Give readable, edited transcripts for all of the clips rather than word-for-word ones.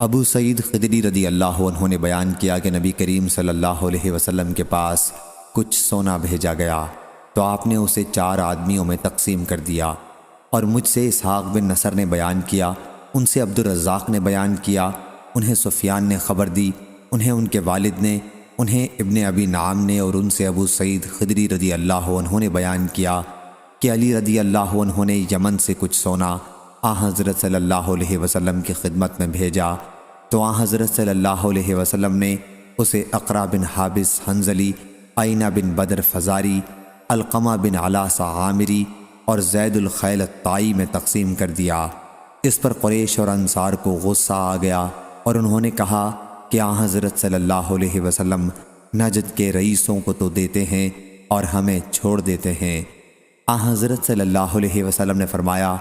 ابو سعید خدری رضی اللہ عنہ نے بیان کیا کہ نبی کریم صلی اللہ علیہ وسلم کے پاس کچھ سونا بھیجا گیا تو آپ نے اسے 4 آدمیوں میں تقسیم کر دیا، اور مجھ سے اسحاق بن نصر نے بیان کیا، ان سے عبد الرزاق نے بیان کیا، انہیں سفیان نے خبر دی، انہیں ان کے والد نے، انہیں ابن ابی نعام نے، اور ان سے ابو سعید خدری رضی اللہ عنہ نے بیان کیا کہ علی رضی اللہ عنہ نے یمن سے کچھ سونا حضرت صلی اللہ علیہ وسلم کی خدمت میں بھیجا، تو حضرت صلی اللہ علیہ وسلم نے اسے اقرا بن حابس حنظلی، عینہ بن بدر فزاری، علقمہ بن علاسہ عامری اور زید الخیل الطائی میں تقسیم کر دیا۔ اس پر قریش اور انصار کو غصہ آ گیا اور انہوں نے کہا کہ حضرت صلی اللہ علیہ وسلم نجد کے رئیسوں کو تو دیتے ہیں اور ہمیں چھوڑ دیتے ہیں۔ حضرت صلی اللہ علیہ وسلم نے فرمایا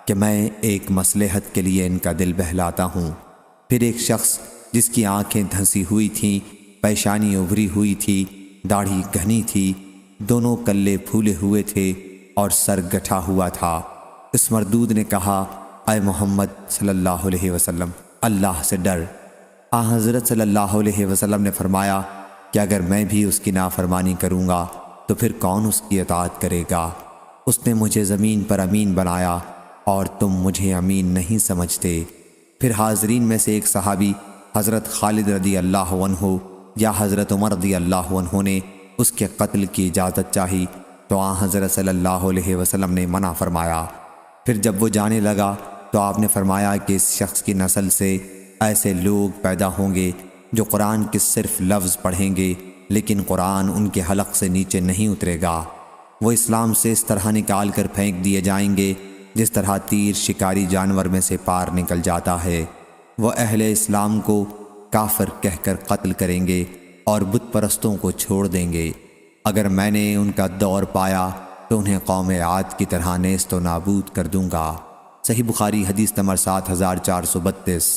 کہ میں ایک مصلحت کے لیے ان کا دل بہلاتا ہوں۔ پھر ایک شخص جس کی آنکھیں دھنسی ہوئی تھیں، پیشانی ابھری ہوئی تھی، داڑھی گھنی تھی، دونوں کلے پھولے ہوئے تھے اور سر گٹھا ہوا تھا، اس مردود نے کہا، اے محمد صلی اللہ علیہ وسلم، اللہ سے ڈر۔ حضرت صلی اللہ علیہ وسلم نے فرمایا کہ اگر میں بھی اس کی نافرمانی کروں گا تو پھر کون اس کی اطاعت کرے گا؟ اس نے مجھے زمین پر امین بنایا اور تم مجھے امین نہیں سمجھتے۔ پھر حاضرین میں سے ایک صحابی حضرت خالد رضی اللہ عنہ یا حضرت عمر رضی اللہ عنہ نے اس کے قتل کی اجازت چاہی تو حضرت صلی اللہ علیہ وسلم نے منع فرمایا۔ پھر جب وہ جانے لگا تو آپ نے فرمایا کہ اس شخص کی نسل سے ایسے لوگ پیدا ہوں گے جو قرآن کے صرف لفظ پڑھیں گے لیکن قرآن ان کے حلق سے نیچے نہیں اترے گا۔ وہ اسلام سے اس طرح نکال کر پھینک دیے جائیں گے جس طرح تیر شکاری جانور میں سے پار نکل جاتا ہے۔ وہ اہل اسلام کو کافر کہہ کر قتل کریں گے اور بت پرستوں کو چھوڑ دیں گے۔ اگر میں نے ان کا دور پایا تو انہیں قوم عاد کی طرح نیست و نابود کر دوں گا۔ صحیح بخاری حدیث نمبر 7432۔